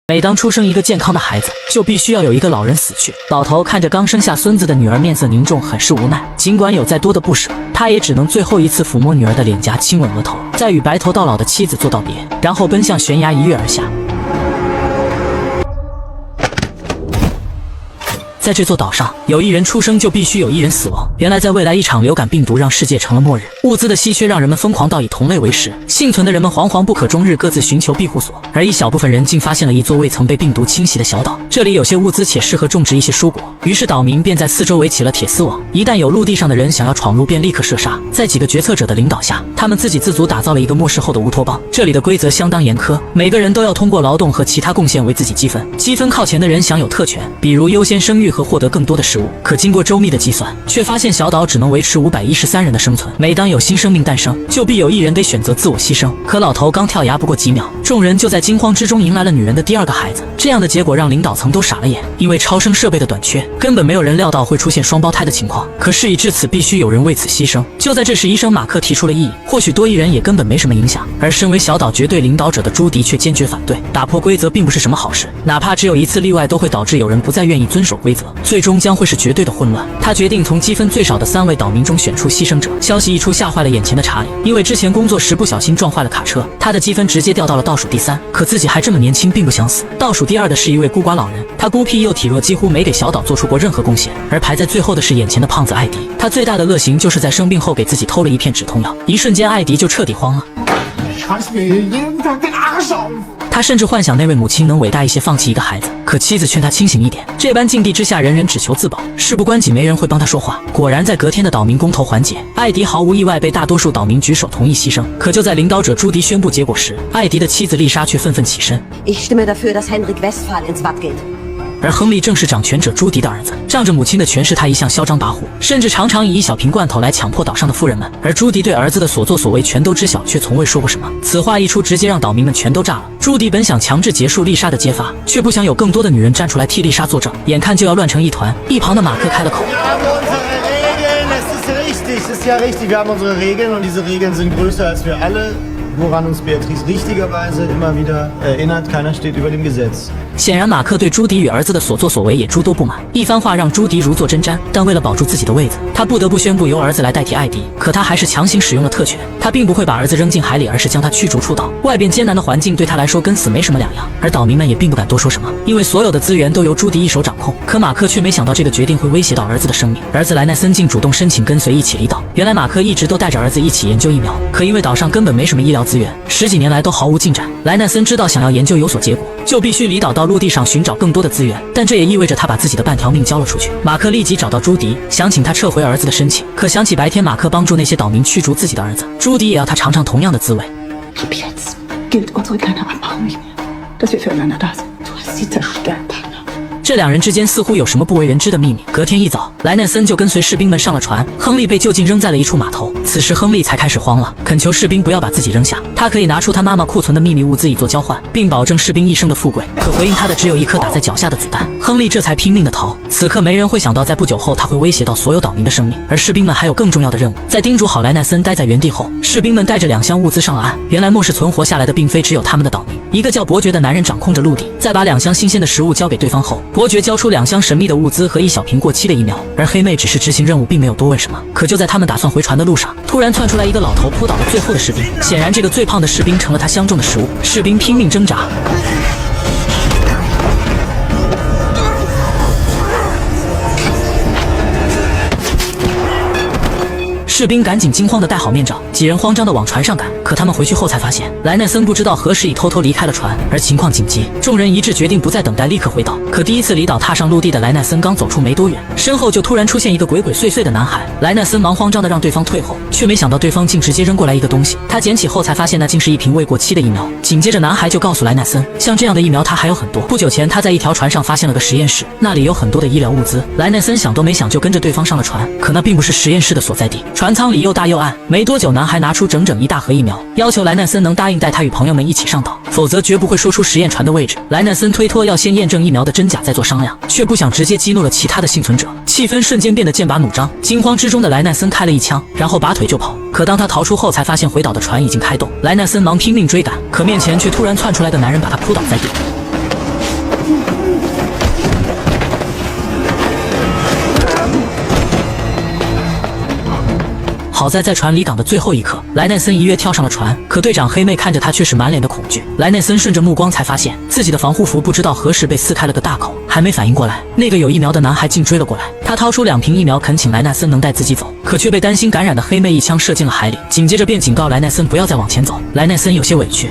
每当出生一个健康的孩子，就必须要有一个老人死去。老头看着刚生下孙子的女儿，面色凝重，很是无奈。尽管有再多的不舍，他也只能最后一次抚摸女儿的脸颊，亲吻额头，再与白头到老的妻子做道别，然后奔向悬崖一跃而下。在这座岛上，有一人出生就必须有一人死亡。原来，在未来，一场流感病毒让世界成了末日，物资的稀缺让人们疯狂到以同类为食，幸存的人们惶惶不可终日，各自寻求庇护所。而一小部分人竟发现了一座未曾被病毒侵袭的小岛，这里有些物资，且适合种植一些蔬果。于是岛民便在四周围起了铁丝网，一旦有陆地上的人想要闯入，便立刻射杀。在几个决策者的领导下，他们自给自足打造了一个末世后的乌托邦。这里的规则相当严苛，每个人都要通过劳动和其他贡献为自己积分，积分靠前的人享有特权，比如优先生育和获得更多的食物。可经过周密的计算，却发现小岛只能维持513人的生存。每当有新生命诞生，就必有一人得选择自我牺牲。可老头刚跳崖不过几秒，众人就在惊慌之中迎来了女人的第二个孩子。这样的结果让领导层都傻了眼，因为超声设备的短缺，根本没有人料到会出现双胞胎的情况。可事已至此，必须有人为此牺牲。就在这时，医生马克提出了异议，或许多一人也根本没什么影响。而身为小岛绝对领导者的朱迪却坚决反对，打破规则并不是什么好事，哪怕只有一次例外，都会导致有人不再愿意遵守规则，最终将会是绝对的混乱。他决定从积分最少的3位岛民中选出牺牲者。消息一出，吓坏了眼前的查理，因为之前工作时不小心撞坏了卡车，他的积分直接掉到了倒数第3。可自己还这么年轻，并不想死。倒数第2的是一位孤寡老人，他孤僻又体弱，几乎没给小岛做出过任何贡献。而排在最后的是眼前的胖子艾迪，他最大的恶行就是在生病后给自己偷了一片止痛药。一瞬间，艾迪就彻底慌了。他甚至幻想那位母亲能伟大一些，放弃一个孩子。可妻子劝他清醒一点，这般境地之下，人人只求自保，事不关己，没人会帮他说话。果然，在隔天的岛民公投环节，艾迪毫无意外被大多数岛民举手同意牺牲。可就在领导者朱迪宣布结果时，艾迪的妻子丽莎却愤愤起身。而亨利正是掌权者朱迪的儿子，仗着母亲的权势，他一向嚣张跋扈，甚至常常以一小瓶罐头来强迫岛上的富人们。而朱迪对儿子的所作所为全都知晓，却从未说过什么。此话一出，直接让岛民们全都炸了。朱迪本想强制结束丽莎的揭发，却不想有更多的女人站出来替丽莎作证，眼看就要乱成一团。一旁的马克开了口。Woran uns Beatrice richtigerweise immer wieder erinnert, keiner steht über dem Gesetz. 显然，马克对朱迪与儿子的所作所为也诸多不满。一番话让朱迪如坐针毡，但为了保住自己的位子，他不得不宣布由儿子来代替艾迪。可他还是强行使用了特权，他并不会把儿子扔进海里，而是将他驱逐出岛。外边艰难的环境对他来说跟死没什么两样，而岛民们也并不敢多说什么，因为所有的资源都由朱迪一手掌控。可马克却没想到这个决定会威胁到儿子的生命，儿子莱奈森竟主动申请跟随一起离岛。原来马克一直都带着儿子一起研究疫苗，可因为岛上根本没什么医疗资源，10几年来都毫无进展。莱奈森知道想要研究有所结果，就必须离岛到陆地上寻找更多的资源，但这也意味着他把自己的半条命交了出去。马克立即找到朱迪，想请他撤回儿子的申请。可想起白天马克帮助那些岛民驱逐自己的儿子，朱迪也要他尝尝同样的滋味。这两人之间似乎有什么不为人知的秘密。隔天一早，莱奈森就跟随士兵们上了船，亨利被就近扔在了一处码头。此时亨利才开始慌了，恳求士兵不要把自己扔下，他可以拿出他妈妈库存的秘密物资以作交换，并保证士兵一生的富贵。可回应他的只有一颗打在脚下的子弹，亨利这才拼命的逃。此刻没人会想到，在不久后他会威胁到所有岛民的生命。而士兵们还有更重要的任务，在叮嘱好莱奈森待在原地后，士兵们带着2箱物资上了岸。原来末世存活下来的并非只有他们的岛民，一个叫伯爵的男人掌控着陆地，在把2箱新鲜的食物交给对方后，伯爵交出2箱神秘的物资和一小瓶过期的疫苗。而黑妹只是执行任务，并没有多问什么。可就在他们打算回船的路上，突然窜出来一个老头，扑倒了最后的士兵。显然这个最胖的士兵成了他相中的食物，士兵拼命挣扎。士兵赶紧惊慌地戴好面罩，几人慌张地往船上赶。可他们回去后才发现，莱奈森不知道何时已偷偷离开了船，而情况紧急，众人一致决定不再等待，立刻回岛。可第一次离岛踏上陆地的莱奈森刚走出没多远，身后就突然出现一个鬼鬼祟祟的男孩。莱奈森忙慌张地让对方退后，却没想到对方竟直接扔过来一个东西。他捡起后才发现那竟是一瓶未过期的疫苗。紧接着男孩就告诉莱奈森，像这样的疫苗他还有很多。不久前他在一条船上发现了个实验室，那里有很多的医疗物资。莱奈森想都没想就跟着对方上了船，可那并不是实验室的所在地。船舱里又大又暗，没多久男孩拿出整整一大盒疫苗，要求莱奈森能答应带他与朋友们一起上岛，否则绝不会说出实验船的位置。莱奈森推脱要先验证疫苗的真假再做商量，却不想直接激怒了其他的幸存者，气氛瞬间变得剑拔弩张。惊慌之中的莱奈森开了一枪，然后拔腿就跑。可当他逃出后，才发现回岛的船已经开动。莱奈森忙拼命追赶，可面前却突然窜出来的男人把他扑倒在地。好在在船离港的最后一刻，莱奈森一跃跳上了船，可队长黑妹看着他却是满脸的恐惧。莱奈森顺着目光才发现自己的防护服不知道何时被撕开了个大口，还没反应过来，那个有疫苗的男孩竟追了过来。他掏出2瓶疫苗，恳请莱奈森能带自己走，可却被担心感染的黑妹一枪射进了海里，紧接着便警告莱奈森不要再往前走。莱奈森有些委屈。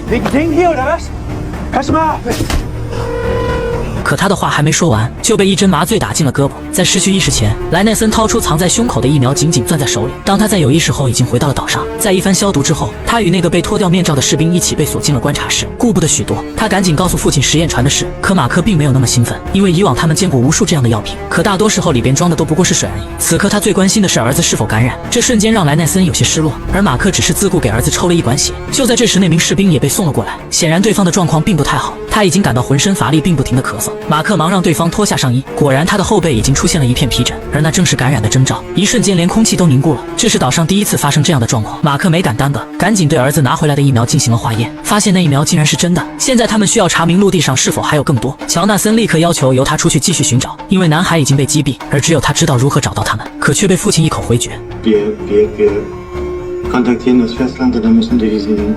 可他的话还没说完，就被一针麻醉打进了胳膊。在失去意识前，莱奈森掏出藏在胸口的疫苗，紧紧攥在手里。当他在有意识后，已经回到了岛上。在一番消毒之后，他与那个被脱掉面罩的士兵一起被锁进了观察室。顾不得许多，他赶紧告诉父亲实验船的事。可马克并没有那么兴奋，因为以往他们见过无数这样的药品，可大多时候里边装的都不过是水而已。此刻他最关心的是儿子是否感染，这瞬间让莱奈森有些失落。而马克只是自顾给儿子抽了一管血。就在这时，那名士兵也被送了过来，显然对方的状况并不太好，他已经感到浑身乏力，并不停地咳嗽。马克忙让对方脱下上衣，果然他的后背已经出现了一片皮疹，而那正是感染的征兆。一瞬间连空气都凝固了，这是岛上第一次发生这样的状况。马克没敢耽搁，赶紧对儿子拿回来的疫苗进行了化验，发现那疫苗竟然是真的。现在他们需要查明陆地上是否还有更多。乔纳森立刻要求由他出去继续寻找，因为男孩已经被击毙，而只有他知道如何找到他们，可却被父亲一口回绝。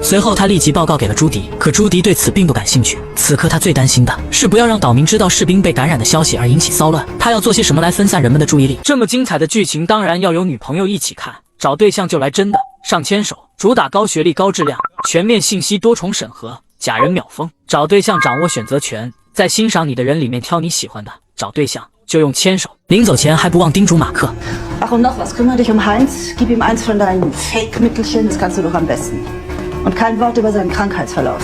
随后他立即报告给了朱迪，可朱迪对此并不感兴趣。此刻他最担心的是不要让岛民知道士兵被感染的消息而引起骚乱，他要做些什么来分散人们的注意力。这么精彩的剧情当然要有女朋友一起看，找对象就来真的上牵手，主打高学历高质量，全面信息多重审核，假人秒封。找对象掌握选择权，在欣赏你的人里面挑你喜欢的，找对象就用牵手。临走前还不忘叮嘱马克 Ach, und noch was, kümmere dich um Heinz, gib ihm eins von deinen Fake-Mittelchen, das kannst du doch am besten. Und kein Wort über seinen Krankheitsverlauf.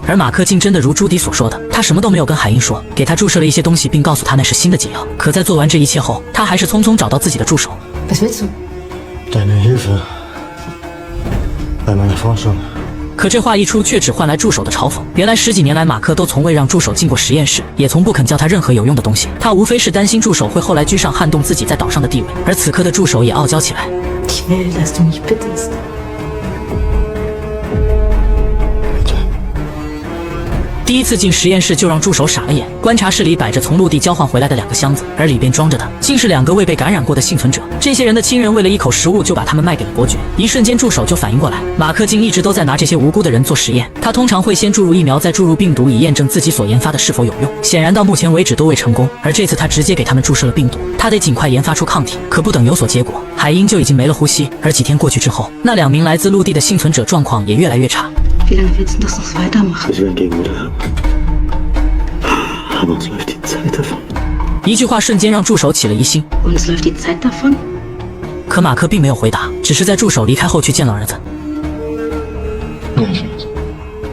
而马克竟真的如朱迪所说的，他什么都没有跟海因说，给他注射了一些东西，并告诉他那是新的解药。可在做完这一切后，他还是匆匆找到自己的助手。Was willst du? Deine Hilfe bei meiner Forschung. 可这话一出，却只换来助手的嘲讽。原来10几年来，马克都从未让助手进过实验室，也从不肯教他任何有用的东西。他无非是担心助手会后来居上，撼动自己在岛上的地位。而此刻的助手也傲娇起来。Ich will, dass du mich bittest. 第一次进实验室就让助手傻了眼，观察室里摆着从陆地交换回来的2个箱子，而里边装着的竟是2个未被感染过的幸存者。这些人的亲人为了一口食物就把他们卖给了伯爵。一瞬间助手就反应过来，马克竟一直都在拿这些无辜的人做实验。他通常会先注入疫苗，再注入病毒，以验证自己所研发的是否有用。显然到目前为止都未成功，而这次他直接给他们注射了病毒。他得尽快研发出抗体，可不等有所结果，海因就已经没了呼吸。而几天过去之后，那2名来自陆地的幸存者状况也越来越差。Wie lange willst du das noch weitermachen? Ich will Gegenmittel haben. Aber uns läuft die Zeit davon. 一句话瞬间让助手起了疑心。Uns läuft die Zeit davon? 可马克并没有回答，只是在助手离开后去见了儿子。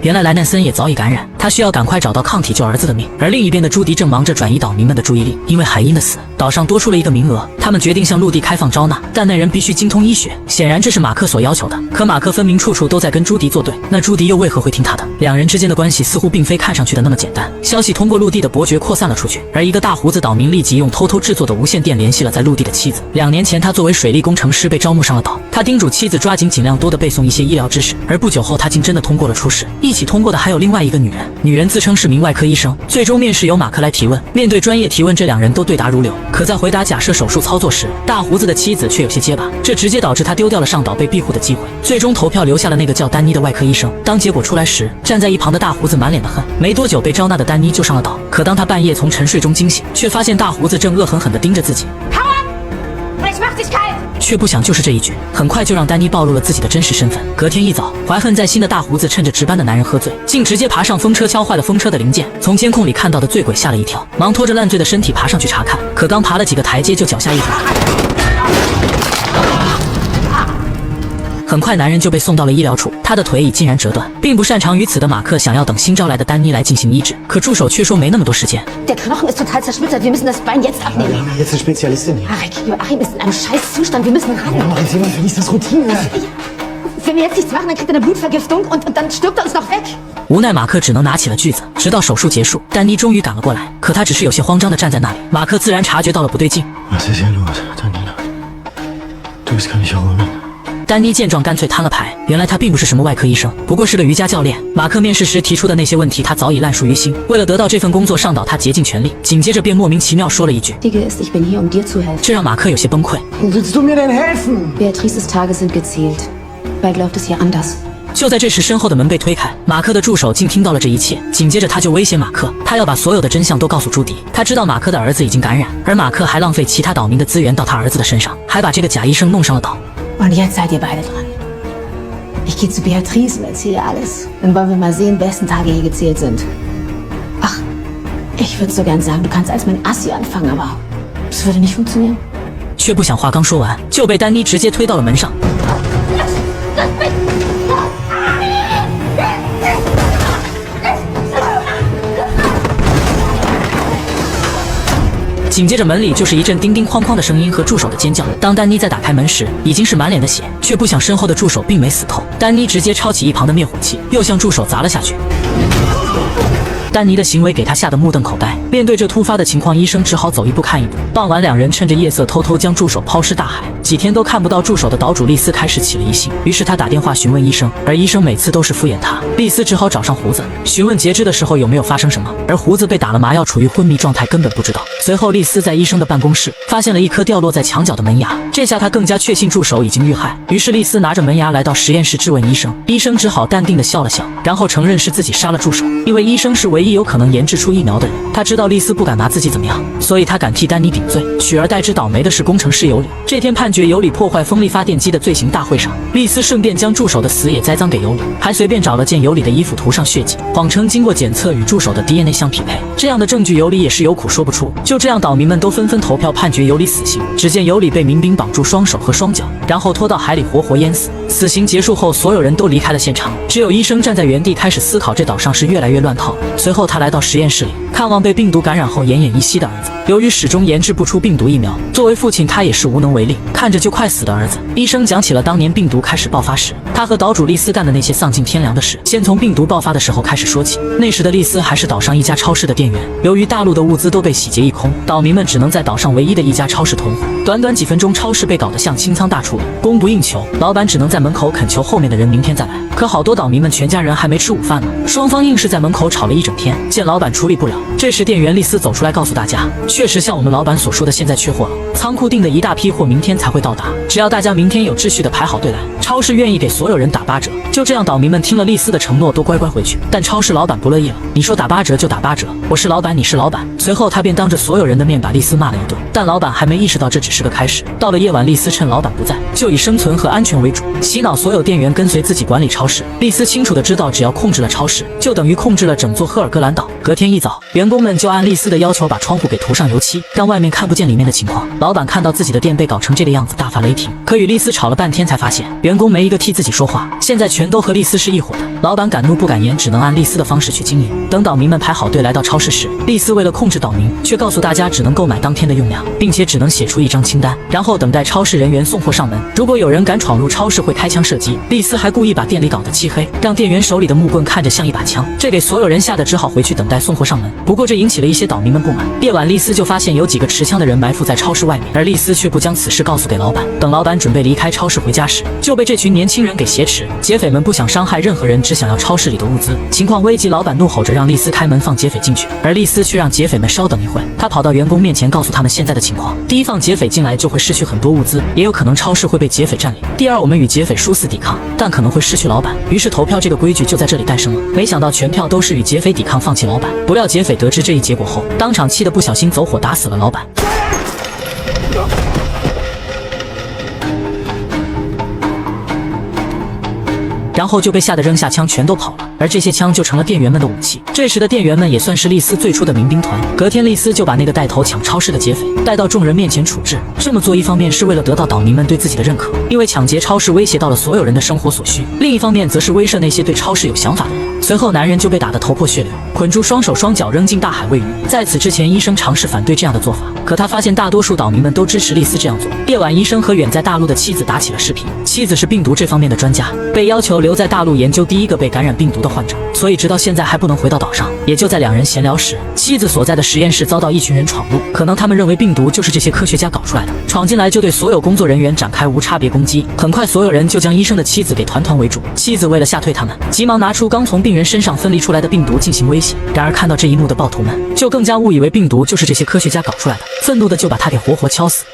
原来莱奈森也早已感染，他需要赶快找到抗体救儿子的命。而另一边的朱迪正忙着转移岛民们的注意力，因为海因的死，岛上多出了一个名额，他们决定向陆地开放招纳，但那人必须精通医学，显然这是马克所要求的。可马克分明处处都在跟朱迪作对，那朱迪又为何会听他的？两人之间的关系似乎并非看上去的那么简单。消息通过陆地的伯爵扩散了出去，而一个大胡子岛民立即用偷偷制作的无线电联系了在陆地的妻子。2年前，他作为水利工程师被招募上了岛，他叮嘱妻子抓紧尽量多的背诵一些医疗知识，而不久后他竟真的通过了初试。一起通过的还有另外一个女人，女人自称是名外科医生。最终面试由马克来提问，面对专业提问，这2人都对答如流。可在回答假设手术操作时，大胡子的妻子却有些结巴，这直接导致他丢掉了上岛被庇护的机会。最终投票留下了那个叫丹妮的外科医生。当结果出来时，站在一旁的大胡子满脸的恨。没多久，被招纳的丹妮就上了岛，可当他半夜从沉睡中惊醒，却发现大胡子正恶狠狠地盯着自己。却不想就是这一局，很快就让丹妮暴露了自己的真实身份。隔天一早，怀恨在心的大胡子趁着值班的男人喝醉，竟直接爬上风车，敲坏了风车的零件。从监控里看到的醉鬼吓了一跳，忙拖着烂醉的身体爬上去查看，可刚爬了几个台阶就脚下一滑。很快，男人就被送到了医疗处，他的腿已竟然折断。并不擅长于此的马克想要等新招来的丹妮来进行医治，可助手却说没那么多时间。Der Knochen ist total zersplittert. Wir müssen das Bein jetzt abnehmen. Wir haben jetzt eine Spezialistin hier. Joachim ist in einem Scheißzustand. Wir müssen ran. Ja, mach jetzt jemand, für dich ist das Routine. Wenn wir jetzt nichts machen, dann kriegt er eine Blutvergiftung und dann stirbt er uns noch weg. 无奈马克只能拿起了锯子，直到手术结束，丹妮终于赶了过来，可他只是有些慌张地站在那里。马克自然察觉到了不对劲。Was ist hier los, Daniela? Du bist gar nicht erholen. 丹妮见状干脆摊了牌，原来他并不是什么外科医生，不过是个瑜伽教练。马克面试时提出的那些问题他早已烂熟于心，为了得到这份工作上岛他竭尽全力，紧接着便莫名其妙说了一句，这让马克有些崩溃。Willst du mir denn helfen? Beatrices Tage sind gezählt. Bald läuft es hier anders. 就在这时，身后的门被推开，马克的助手竟听到了这一切，紧接着他就威胁马克，他要把所有的真相都告诉朱迪。他知道马克的儿子已经感染，而马克还浪费其他岛民的资源到他儿子的身上，还把这个假医生弄上了岛。Und jetzt seid ihr beide dran. Ich gehe zu Beatrice und erzähle alles. Dann wollen wir mal sehen, wessen Tage hier gezählt sind. Ach, ich würde so gern sagen, du kannst als mein Assi anfangen, aber das würde nicht funktionieren. 却不想话刚说完，就被丹妮直接推到了门上。紧接着门里就是一阵叮叮哐哐的声音和助手的尖叫。当丹妮在打开门时，已经是满脸的血，却不想身后的助手并没死透。丹妮直接抄起一旁的灭火器，又向助手砸了下去。丹尼的行为给他吓得目瞪口呆。面对这突发的情况，医生只好走一步看一步。傍晚，两人趁着夜色偷偷将助手抛尸大海。几天都看不到助手的岛主丽丝开始起了疑心，于是他打电话询问医生，而医生每次都是敷衍他。丽丝只好找上胡子，询问截肢的时候有没有发生什么，而胡子被打了麻药，处于昏迷状态，根本不知道。随后，丽丝在医生的办公室发现了一颗掉落在墙角的门牙，这下他更加确信助手已经遇害。于是丽丝拿着门牙来到实验室质问医生，医生只好淡定地笑了笑，然后承认是自己杀了助手，因为医生是唯一有可能研制出疫苗的人。他知道丽丝不敢拿自己怎么样，所以他敢替丹尼顶罪。取而代之倒霉的是工程师尤里。这天判决尤里破坏风力发电机的罪行大会上，丽丝顺便将助手的死也栽赃给尤里，还随便找了件尤里的衣服涂上血迹，谎称经过检测与助手的 DNA 相匹配。这样的证据尤里也是有苦说不出。就这样，岛民们都纷纷投票判决尤里死刑。只见尤里被民兵绑住双手和双脚，然后拖到海里活活淹死。死刑结束后，所有人都离开了现场，只有医生站在原地开始思考这岛上是越来越乱套。随后他来到实验室里，看望被病毒感染后奄奄一息的儿子。由于始终研制不出病毒疫苗，作为父亲他也是无能为力。看着就快死的儿子，医生讲起了当年病毒开始爆发时，他和岛主丽丝干的那些丧尽天良的事。先从病毒爆发的时候开始说起。那时的丽丝还是岛上一家超市的店员，由于大陆的物资都被洗劫一空，岛民们只能在岛上唯一的一家超市囤货。短短几分钟，超市被搞得像清仓大处理，供不应求，老板只能在门口恳求后面的人明天再来。可好多岛民们全家人还没吃午饭呢，双方硬是在门口吵了一整天，见老板处理不了。这时店员丽丝走出来告诉大家，确实像我们老板所说的，现在缺货了，仓库订的一大批货明天才会到达，只要大家明天有秩序的排好队来，超市愿意给所有人打8折。就这样，岛民们听了丽丝的承诺，都乖乖回去。但超市老板不乐意了，你说打8折就打8折，我是老板，你是老板。随后他便当着所有人的面把丽丝骂了一顿，但老板还没意识到这只是个开始。到了夜晚，丽丝趁老板不在，就以生存和安全为主，洗脑所有店员跟随自己管理超市。丽丝清楚的知道，只要控制了超市，就等于控制了整座赫尔戈兰岛。隔天一早，员工们就按丽丝的要求把窗户给涂上油漆，让外面看不见里面的情况。老板看到自己的店被搞成这个样子，大发雷霆。可与丽丝吵了半天，才发现员工没一个替自己说话，现在全都和丽丝是一伙的。老板敢怒不敢言，只能按丽丝的方式去经营。等岛民们排好队来到超市时，丽丝为了控制岛民，却告诉大家只能购买当天的用量，并且只能写出一张清单，然后等待超市人员送货上门。如果有人敢闯入超市，会开枪射击。丽丝还故意把店里搞得漆黑，让店员手里的木棍看着像一把枪，这给所有人吓得只好回去等待送货上门。不过这引起了一些岛民们不满。夜晚，丽丝就发现有几个持枪的人埋伏在超市外面，而丽丝却不将此事告诉给老板。等老板准备离开超市回家时，就被这群年轻人给挟持。劫匪们不想伤害任何人，只想要超市里的物资。情况危急，老板怒吼着让丽丝开门放劫匪进去，而丽丝却让劫匪们稍等一会。他跑到员工面前告诉他们现在的情况：第一，放劫匪进来就会失去很多物资，也有可能超市会被劫匪占领；第二，我们与劫匪殊死抵抗，但可能会失去老板。于是投票这个规矩就在这里诞生了。没想到全票都是与劫匪抵抗，放弃老板。不料劫匪得知这一结果后，当场气得不小心走火打死了老板。然后就被吓得扔下枪，全都跑了。而这些枪就成了店员们的武器。这时的店员们也算是丽丝最初的民兵团。隔天，丽丝就把那个带头抢超市的劫匪带到众人面前处置。这么做一方面是为了得到岛民们对自己的认可，因为抢劫超市威胁到了所有人的生活所需；另一方面则是威慑那些对超市有想法的人。随后，男人就被打得头破血流，捆住双手双脚扔进大海喂鱼。在此之前，医生尝试反对这样的做法，可他发现大多数岛民们都支持丽丝这样做。夜晚，医生和远在大陆的妻子打起了视频。妻子是病毒这方面的专家，被要求留在大陆研究第一个被感染病毒的的患者，所以直到现在还不能回到岛上。也就在两人闲聊时，妻子所在的实验室遭到一群人闯入，可能他们认为病毒就是这些科学家搞出来的，闯进来就对所有工作人员展开无差别攻击。很快，所有人就将医生的妻子给团团围住。妻子为了吓退他们，急忙拿出刚从病人身上分离出来的病毒进行威胁。然而看到这一幕的暴徒们，就更加误以为病毒就是这些科学家搞出来的，愤怒的就把他给活活敲死。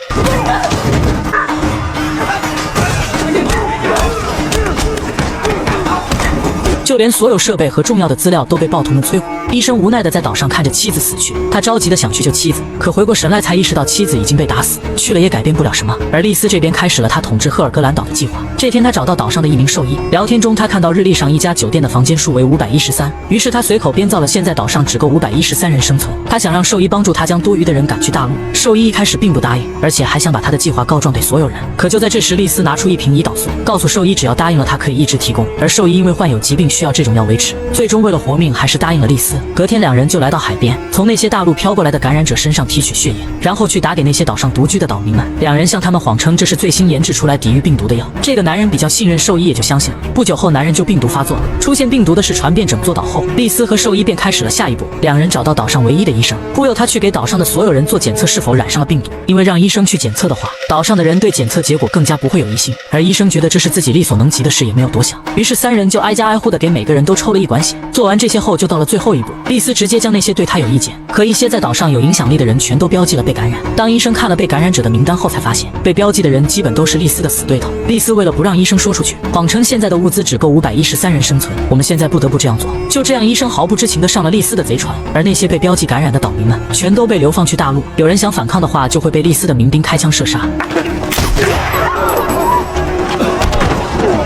就连所有设备和重要的资料都被暴徒们摧毁。医生无奈地在岛上看着妻子死去，他着急地想去救妻子，可回过神来才意识到妻子已经被打死，去了也改变不了什么。而丽丝这边开始了他统治赫尔格兰岛的计划。这天，他找到岛上的一名兽医，聊天中他看到日历上一家酒店的房间数为513，于是他随口编造了现在岛上只够513人生存。他想让兽医帮助他将多余的人赶去大陆。兽医一开始并不答应，而且还想把他的计划告状给所有人。可就在这时，丽丝拿出一瓶胰岛素，告诉兽医只要答应了他可以一直提供。而兽医因为患有疾病需要这种药维持，最终为了活命还是答应了丽丝。隔天两人就来到海边，从那些大陆飘过来的感染者身上提取血液，然后去打给那些岛上独居的岛民们。两人向他们谎称这是最新研制出来抵御病毒的药。这个男人比较信任兽医，也就相信了。不久后，男人就病毒发作了。出现病毒的是传遍整座岛后，丽丝和兽医便开始了下一步。两人找到岛上唯一的医生，忽悠他去给岛上的所有人做检测是否染上了病毒。因为让医生去检测的话，岛上的人对检测结果更加不会有疑心。而医生觉得这是自己力所能及的事，也没有多想。于是三人就挨家挨户的给每个人都抽了一管血。做完这些后，就到了最后一步。丽丝直接将那些对他有意见和一些在岛上有影响力的人全都标记了被感染。当医生看了被感染者的名单后，才发现被标记的人基本都是丽丝的死对头。丽丝为了不让医生说出去，谎称现在的物资只够513人生存，我们现在不得不这样做。就这样，医生毫不知情地上了丽丝的贼船。而那些被标记感染的岛民们全都被流放去大陆，有人想反抗的话，就会被丽丝的民兵开枪射杀。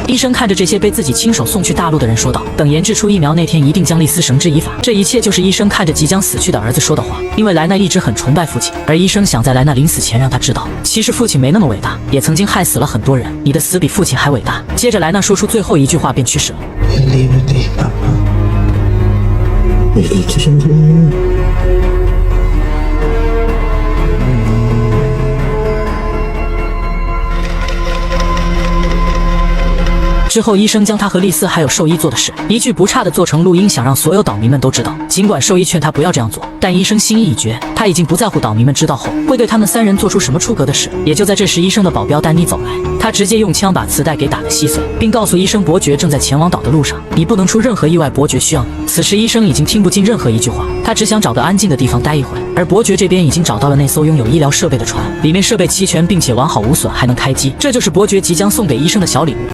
医生看着这些被自己亲手送去大陆的人说道，等研制出疫苗那天，一定将丽丝绳之以法。这一切就是医生看着即将死去的儿子说的话。因为莱纳一直很崇拜父亲，而医生想在莱纳临死前让他知道，其实父亲没那么伟大，也曾经害死了很多人，你的死比父亲还伟大。接着莱纳说出最后一句话便去世了。Ich liebe dich, Papa. Ich liebe dich im Leben. 之后，医生将他和丽丝还有兽医做的事一句不差的做成录音，想让所有岛民们都知道。尽管兽医劝他不要这样做，但医生心意已决，他已经不在乎岛民们知道后会对他们三人做出什么出格的事。也就在这时，医生的保镖丹尼走来，他直接用枪把磁带给打得稀碎，并告诉医生伯爵正在前往岛的路上，你不能出任何意外，伯爵需要你。此时医生已经听不进任何一句话，他只想找个安静的地方待一会儿。而伯爵这边已经找到了那艘拥有医疗设备的船，里面设备齐全并且完好无损，还能开机。这就是伯爵即将送给医生的小礼物。